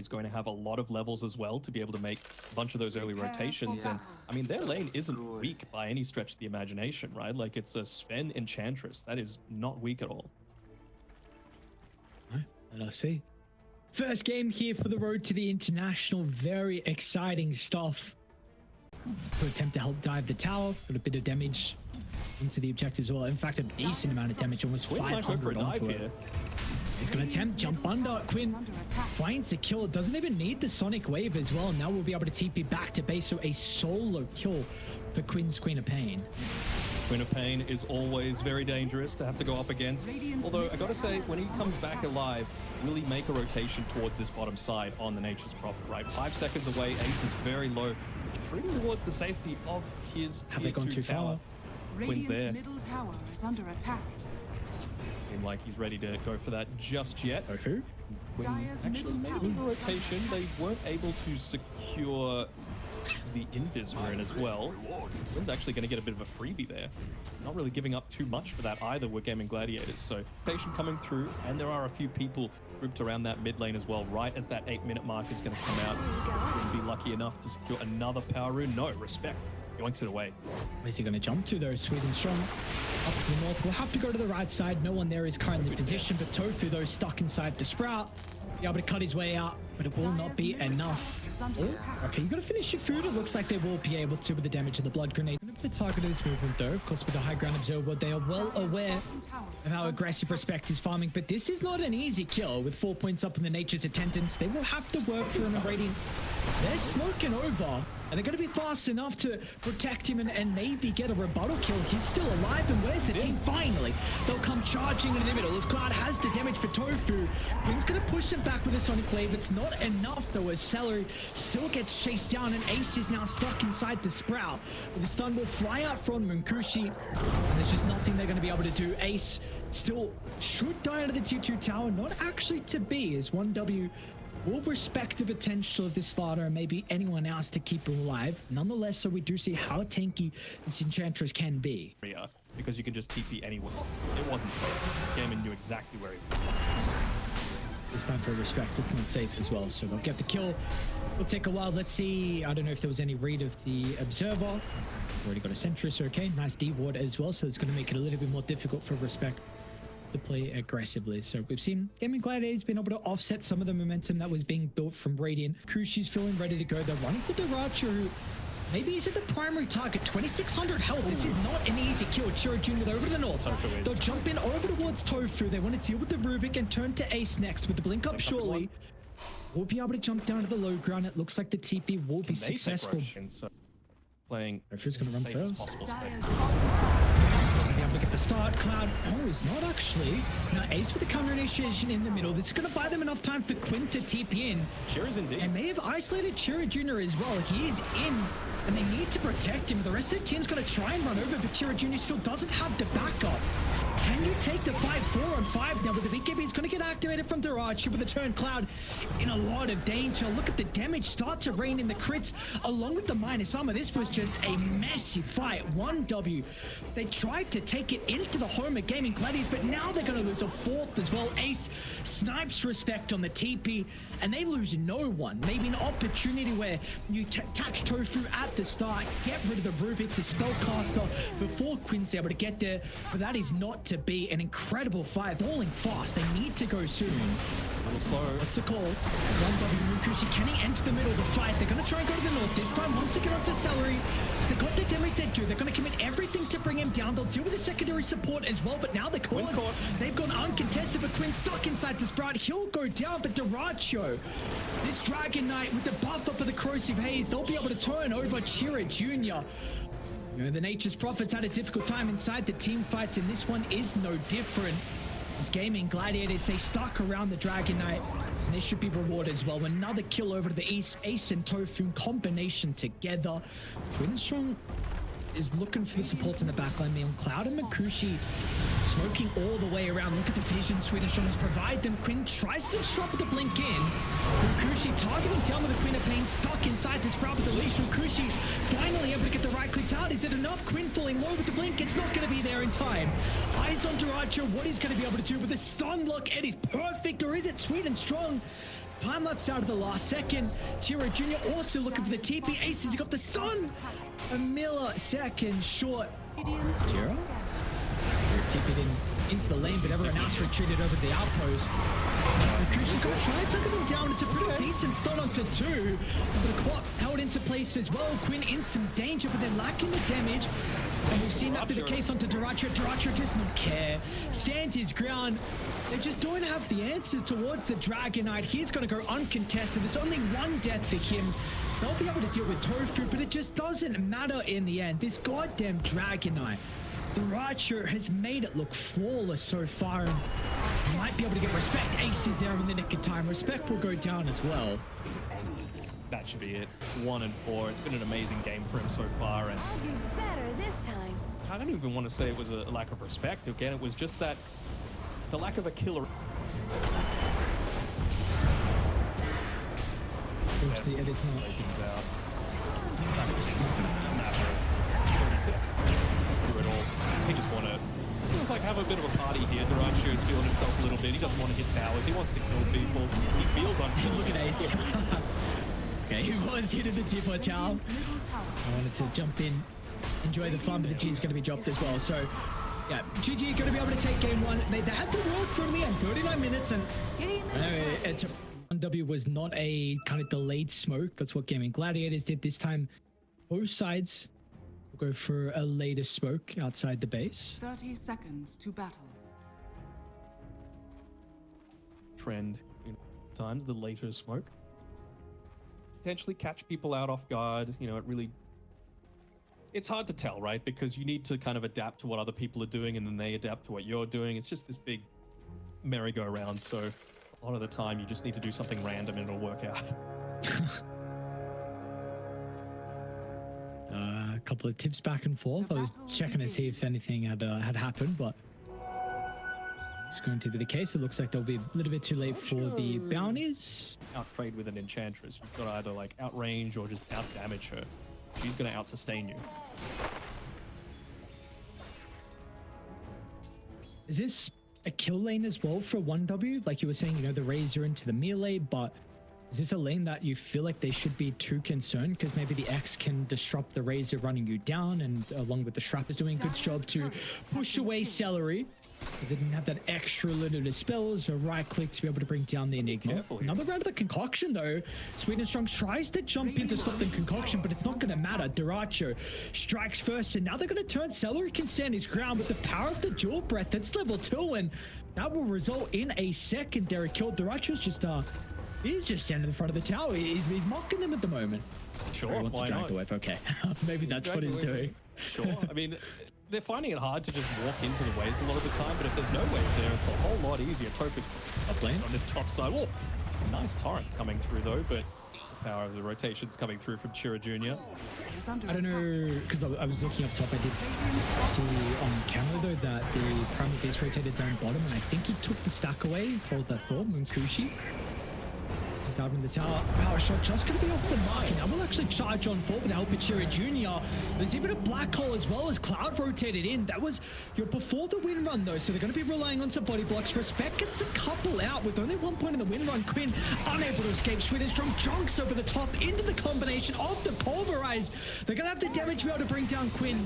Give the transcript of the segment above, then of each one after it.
is going to have a lot of levels as well to be able to make a bunch of those early rotations. And I mean, their lane isn't weak by any stretch of the imagination, right? Like, it's a Sven Enchantress. That is not weak at all. And I see. First game here for the road to the international. Very exciting stuff. To attempt to help dive the tower, got a bit of damage into the objective as well. In fact, a decent amount of damage, almost 500 onto it. He's going to attempt jump under. Quinn finds a kill. Doesn't even need the Sonic Wave as well. Now we'll be able to TP back to base. So a solo kill for Quinn's Queen of Pain. Queen of Pain is always very dangerous to have to go up against. Although I gotta say, when he comes back alive, will he make a rotation towards this bottom side on the Nature's Prophet, right? 5 seconds away, Ace is very low, retreating towards the safety of his tier 2 tower. Quinn's there. Middle tower is under attack. Seem like he's ready to go for that just yet. tOfu? Actually made a bit of a rotation. They weren't able to secure the invis we're in as well. Quinn's actually going to get a bit of a freebie there. Not really giving up too much for that either. We're gaming Gladiators. So patient coming through, and there are a few people grouped around that mid lane as well, right as that 8-minute mark is going to come out. Wouldn't be lucky enough to secure another power rune. No, respect. Yoinks it away. Where's he going to jump to though? Sweet and strong. Up to the north. We'll have to go to the right side. No one there is currently in position, but tOfu though stuck inside the Sprout. Be able to cut his way out, but it will not be enough. Oh, okay, you got to finish your food. It looks like they will be able to with the damage of the blood grenade. The target of this movement though, of course with the high ground observer, they are well aware of how aggressive Respect is farming, but this is not an easy kill. With 4 points up in the Nature's attendance, they will have to work for an Radiant. They're smoking over, and they're going to be fast enough to protect him and maybe get a rebuttal kill. He's still alive, and where's the team? Finally, they'll come charging in the middle as Cloud has the damage for tOfu. Quinn's going to push him back with a Sonic Wave. It's not enough though, as Celery still gets chased down, and Ace is now stuck inside the Sprout. But the stun will fly out from Munkushi, and there's just nothing they're going to be able to do. Ace still should die out of the tier 2 tower, not actually to be, as 1W will respect the potential of this starter and maybe anyone else to keep him alive. Nonetheless, so we do see how tanky this Enchantress can be. Because you can just TP anywhere. It wasn't safe. Gamer knew exactly where he was. This time for Respect, it's not safe as well, so they'll get the kill. It'll take a while. Let's see. I don't know if there was any read of the Observer. Already got a Sentry's, okay. Nice D-Ward as well, so it's going to make it a little bit more difficult for Respect to play aggressively. So we've seen Gaming Gladiators been able to offset some of the momentum that was being built from Radiant. Kushi's feeling ready to go. They're running to Daracha, who maybe isn't the primary target. 2,600 health. This is not an easy kill. Chiro Jr. They're over to the north. They'll jump in over towards tOfu. They want to deal with the Rubik and turn to Ace next with the blink up shortly. We'll be able to jump down to the low ground. It looks like the TP will be successful. Playing tOfu's going to run first. Be able to get the start. Cloud, oh, is not actually. Now Ace with the counter initiation in the middle. This is going to buy them enough time for Quinn to TP in. Chira's indeed. And may have isolated Chiro Jr. as well. He is in, and they need to protect him. The rest of the team's going to try and run over, but Chiro Jr. still doesn't have the backup. Can you take the fight 4-on-5 now? But the BKB is going to get activated from Darachi with the turn. Cloud in a lot of danger. Look at the damage start to rain in the crits along with the minus armor. This was just a messy fight. 1W. They tried to take it into the home of Gaming Gladiators, but now they're going to lose a fourth as well. Ace snipes Respect on the TP, and they lose no one. Maybe an opportunity where you catch tOfu at the start, get rid of the Rubik, the spellcaster, before Quinn's able to get there, but that is not to be. An incredible fight, falling fast. They need to go soon. A little slow. What's the call? 1W Munkushi, can he enter the middle of the fight? They're going to try and go to the north this time. Once again onto Celery. They got the damage they do. They're going to commit everything to bring him down. They'll deal with the secondary support as well, but now they're caught. They've gone uncontested, but Quinn stuck inside the Sprout. He'll go down, but Daracho, this Dragon Knight with the buff up of the Corrosive Haze, they'll be able to turn over Chiro Jr. You know, the Nature's Prophets had a difficult time inside the team fights, and this one is no different. As Gaming Gladiators, they stuck around the Dragon Knight, and they should be rewarded as well. Another kill over to the east. Ace and tOfu combination together. Twinstrong is looking for the supports in the backline. They on Cloud and Munkushi smoking all the way around. Look at the vision Swedish Strongers provide them. Quinn tries to disrupt with the blink in. Munkushi targeting down with the Queen of Pain, stuck inside the Sprout with the leash. Munkushi finally able to get the right clicks out. Is it enough? Quinn falling low with the blink. It's not going to be there in time. Eyes on Daracha. What he's going to be able to do with the stun lock. It is perfect. Or is it Sweet and Strong? Time lapse out of the last second. Tiro Jr. also looking for the TP. Aces, he got the stun. A millisecond short. Tiro? TP'd into the lane, but everyone else retreated over the outpost. Crucial going to try and tackle them down. It's a pretty decent stun onto two. But a quad held into place as well. Quinn in some danger, but they're lacking the damage. And we've seen that be the case onto Duracho. Duracho does not care. Stands his ground. They just don't have the answers towards the Dragon Knight. He's going to go uncontested. It's only one death for him. They'll be able to deal with tOfu, but it just doesn't matter in the end. This goddamn Dragon Knight. Duracho has made it look flawless so far. And he might be able to get respect. Ace is there in the nick of time. Respect will go down as well. That should be it. 1 and 4. It's been an amazing game for him so far, and I'll do better this time. I don't even want to say it was a lack of respect. Again, it was just that the lack of a killer. Unfortunately, it is not. Things out. Through it all. He just want to. Feels like have a bit of a party here. Duracho is feeling himself a little bit. He doesn't want to hit towers. He wants to kill people. He feels uncomfortable. Look at Ace. Okay, he was hitting the T4 tower. I wanted to jump in, enjoy the fun, but the G is going to be dropped as well. So, yeah, GG going to be able to take game one. They had to work from the end, 39 minutes, and it's 1W was not a kind of delayed smoke. That's what Gaming Gladiators did this time. Both sides will go for a later smoke outside the base. 30 seconds to battle. Trend in times, the later smoke. Potentially catch people out off guard. You know, it's hard to tell, right? Because you need to kind of adapt to what other people are doing, and then they adapt to what you're doing. It's just this big merry-go-round. So a lot of the time you just need to do something random and it'll work out. A couple of tips back and forth. I was checking to see if anything had happened, but it's going to be the case. It looks like they'll be a little bit too late for the bounties. Out-trade with an Enchantress. You've got to either like outrange or just out-damage her. She's going to out-sustain you. Is this a kill lane as well for 1W? Like you were saying, you know, the Razor into the melee, but is this a lane that you feel like they should be too concerned? Because maybe the X can disrupt the Razor running you down, and along with the Shrap is doing a good job to push away Celery. They didn't have that extra little bit of spells or right click to be able to bring down the Enigma. Another round of the concoction though. Sweet and Strong tries to jump in to stop the concoction, but it's not going to matter. Duracho strikes first, and now they're going to turn. Celery can stand his ground with the power of the Dual Breath. That's level 2, and that will result in a secondary kill. Duracho's just he's just standing in front of the tower. He's mocking them at the moment. Sure, he wants to drag the wave. Okay, maybe that's what he's doing. Sure. I mean, they're finding it hard to just walk into the waves a lot of the time, but if there's no wave there, it's a whole lot easier. Topus up lane on this top side. Oh, nice torrent coming through though, but the power of the rotations coming through from Chira Jr. I don't know, because I was looking up top. I did see on camera though that the Primal Beast rotated down bottom, and I think he took the stack away, called that Thor, Munkushi. Diving the tower, power shot just going to be off the mark, and that will actually charge on forward with the help of Chira Jr. There's even a black hole as well as Cloud rotated in. That was before the win run though, so they're going to be relying on some body blocks. Respect gets a couple out with only 1 point in the win run. Quinn unable to escape. Sweet and Strong jumps over the top into the combination of the pulverize. They're going to have the damage to be able to bring down Quinn.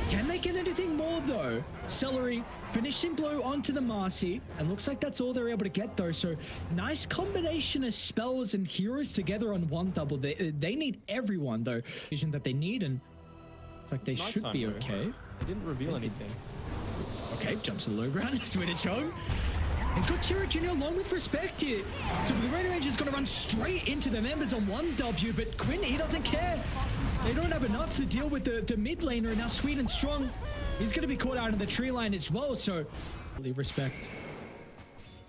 Can they get anything more though? Celery finishing blow onto the Marcy, and looks like that's all they're able to get though. So nice combination of spells and heroes together on 1W. They need everyone though. Vision that they need, and it's like they should be okay. They didn't reveal anything. Okay, jumps to the low ground. Sweet and Strong. He's got Chira Jr. along with Respect here. So the Rain Ranger's going to run straight into the members on 1W, but Quinn, he doesn't care. They don't have enough to deal with the mid laner, and now Sweet and Strong, he's going to be caught out in the tree line as well, so really Respect.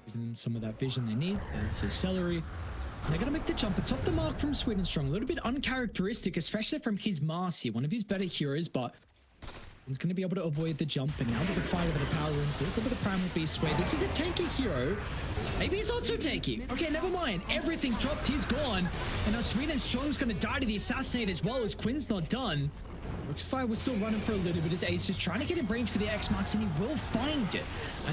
Give them some of that vision they need. There's his Celery. They're going to make the jump. It's off the mark from Sweet and Strong. A little bit uncharacteristic, especially from his Marcy, one of his better heroes, but he's going to be able to avoid the jump, and now with the fight over the power room, look over the Primal Beast way. This is a tanky hero. Maybe he's not so tanky. Okay, never mind. Everything dropped. He's gone. And now Sweet and Strong's going to die to the assassinate as well, as Quinn's not done. Rookfire was still running for a little bit as Ace is trying to get in range for the X marks, and he will find it.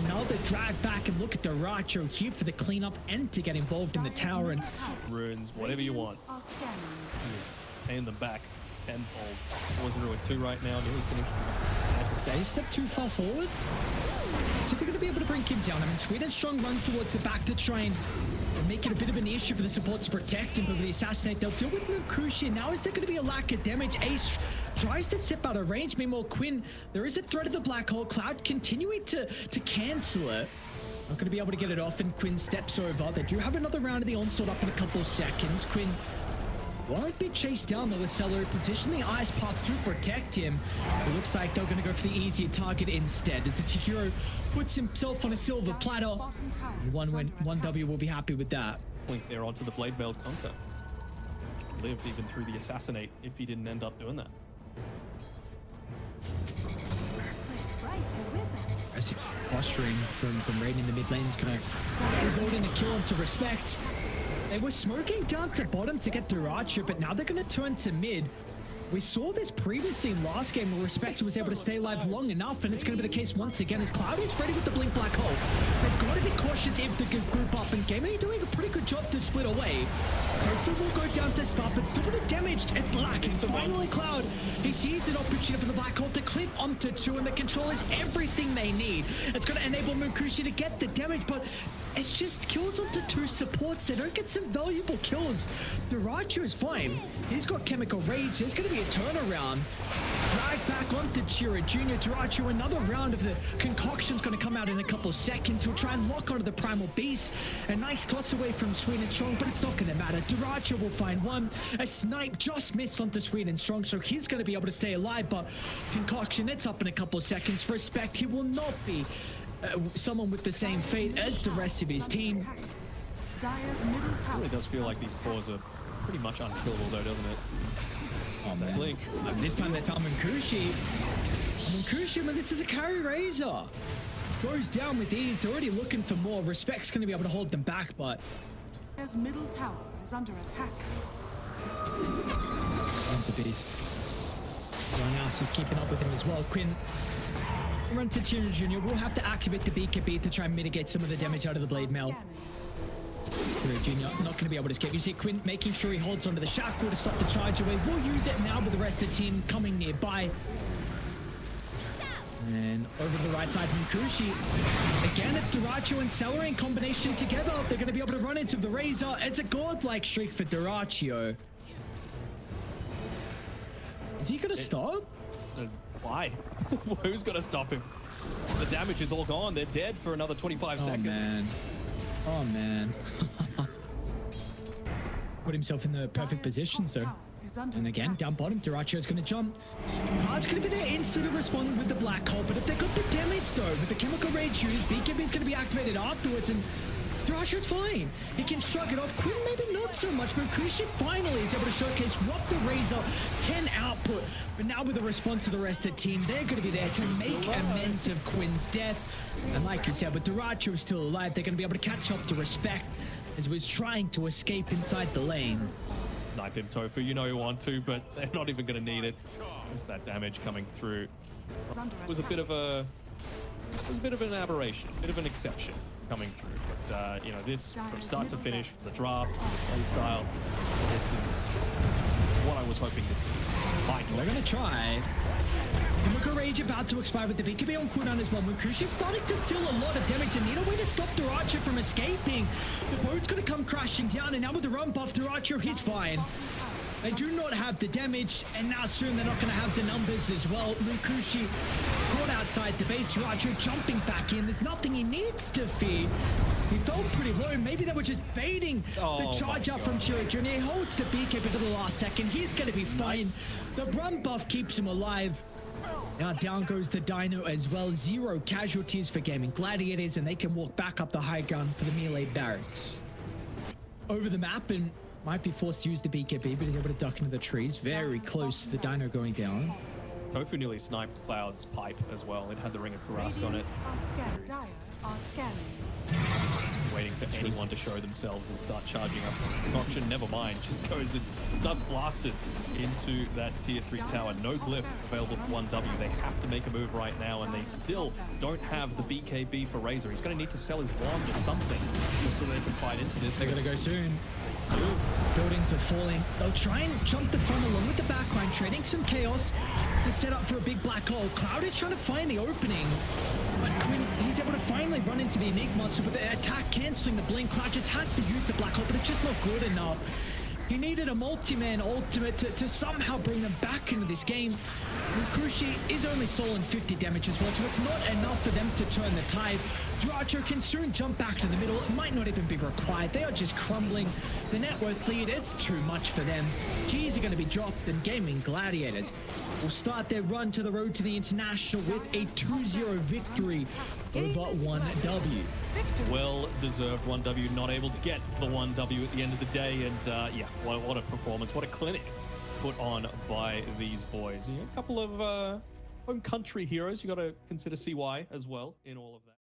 Another drag back, and look at Duracho here for the cleanup and to get involved in the tower. And Runes, whatever you want. Are scanning. Paying them back tenfold. 4-0 and 2 right now, nearly finished. as a stage step too far forward. So they're going to be able to bring him down. I mean, Sweden Strong runs towards the back to try and make it a bit of an issue for the support to protect him, but with the assassinate, they'll deal with Mukushi. Now is there going to be a lack of damage? Ace tries to step out of range. Meanwhile, Quinn, there is a threat of the black hole. Cloud continuing to cancel it. Not going to be able to get it off, and Quinn steps over. They do have another round of the onslaught up in a couple of seconds. Quinn won't be chased down, though. Accelerate position the ice path to protect him. It looks like they're going to go for the easier target instead, as the Chihiro puts himself on a silver platter. One W will be happy with that. Point there onto the Blade Veiled Conquer. Lived even through the assassinate if he didn't end up doing that. As posturing from Raiden in the mid lane is going to result in a kill into Respect. They were smoking down to bottom to get through Archer, but now they're going to turn to mid. We saw this previously in last game where Respect was able to stay alive long enough, and it's going to be the case once again as Cloud is ready with the Blink Black Hole. They've got to be cautious if they can group up, and Game doing a pretty good job to split away. tOfu will go down to stop, but still with the damage, it's lacking. Finally, Cloud, he sees an opportunity for the Black Hole to clip onto 2, and the control is everything they need. It's going to enable Mukushi to get the damage, but it's just kills onto 2 supports. They don't get some valuable kills. Duracho is fine. He's got Chemical Rage. There's going to be a turnaround. Drag back onto Chira Jr. Duracho, another round of the concoction's going to come out in a couple of seconds. He'll try and lock onto the Primal Beast. A nice toss away from Sweden Strong, but it's not going to matter. Duracho will find one. A snipe just missed onto Sweden Strong, so he's going to be able to stay alive, but concoction, it's up in a couple of seconds. Respect, he will not be someone with the same fate as the rest of his team. Dire's middle tower. It really does feel like these cores are pretty much unkillable though, doesn't it? Oh man. Blink. This time they found Mukushi. Mukushi, but this is a carry Razor. Goes down with ease. They're already looking for more. Respect's going to be able to hold them back, but Dire's middle tower is under attack. There's the beast. Everyone else is keeping up with him as well. Quinn runs to Chira Jr. We'll have to activate the BKB to try and mitigate some of the damage out of the Blade Mail. Chira Jr. not going to be able to escape. You see Quinn making sure he holds onto the shackle to stop the charge away. We'll use it now with the rest of the team coming nearby. And over to the right side from Kushi. Again, it's Duracho and Celery in combination together. They're going to be able to run into the Razor. It's a godlike streak for Duracho. Is he going to stop? Why? Who's going to stop him? The damage is all gone. They're dead for another 25 seconds. Man. Oh, man. Put himself in the perfect position, so. And again, down bottom, Duracho is going to jump. Card's going to be there instead of responding with the Black Hole, but if they got the damage, though, with the Chemical Rage used, BKB is going to be activated afterwards, and Duracho's fine. He can shrug it off. Quinn maybe not so much, but Kushi finally is able to showcase what the Razor can output. But now with the response of the rest of the team, they're going to be there to make amends of Quinn's death. And like you said, with Duracho still alive, they're going to be able to catch up to Respect as he was trying to escape inside the lane. Snipe him, tOfu. You know you want to, but they're not even going to need it. Just that damage coming through. It was a bit of an aberration, a bit of an exception coming through. But you know, this from start to finish, the draft, the play style, this is what I was hoping to see. They're going to try. Chemical Rage about to expire with the BKB on cooldown as well. Mukushi's starting to steal a lot of damage and need a way to stop Duracho from escaping. The boat's going to come crashing down, and now with the run buff, Duracho, he's fine. They do not have the damage, and now soon they're not going to have the numbers as well. Mukushi caught outside the bait. Duracho jumping back in. There's nothing he needs to fear. He felt pretty low. Maybe they were just baiting the charge up from Chira Jr. He holds the BKB for the last second. He's going to be fine. The run buff keeps him alive. Now down goes the Dino as well. 0 casualties for Gaming Gladiators, and they can walk back up the high ground for the melee barracks. Over the map, and might be forced to use the BKB, but he's able to duck into the trees. Very close to the Dino going down. tOfu nearly sniped Cloud's pipe as well. It had the Ring of Kurask on it. Dire are scanning. waiting for anyone to show themselves and start charging up. Concoction, never mind, just goes and starts blasted into that tier 3 tower. No glyph available for 1W. They have to make a move right now, and they still don't have the BKB for Razor. He's going to need to sell his wand or something just so they can fight into this. They're going to go soon. Buildings are falling. They'll try and jump the front along with the backline, trading some chaos to set up for a big black hole. Cloud is trying to find the opening, but Quinn, he's able to finally run into the Enigma, so with the attack canceling the blink, Cloud just has to use the black hole, but it's just not good enough. He needed a multi-man ultimate to somehow bring them back into this game. And Kushi is only stolen 50 damage as well, so it's not enough for them to turn the tide. Dracho can soon jump back to the middle. It might not even be required. They are just crumbling. The net worth lead, it's too much for them. Gs are going to be dropped, and Gaming Gladiators will start their run to the road to the International with a 2-0 victory over 1W. Well-deserved 1W, not able to get the 1W at the end of the day, and yeah, what a performance, what a clinic put on by these boys. A couple of home country heroes, you got to consider CY as well in all of that.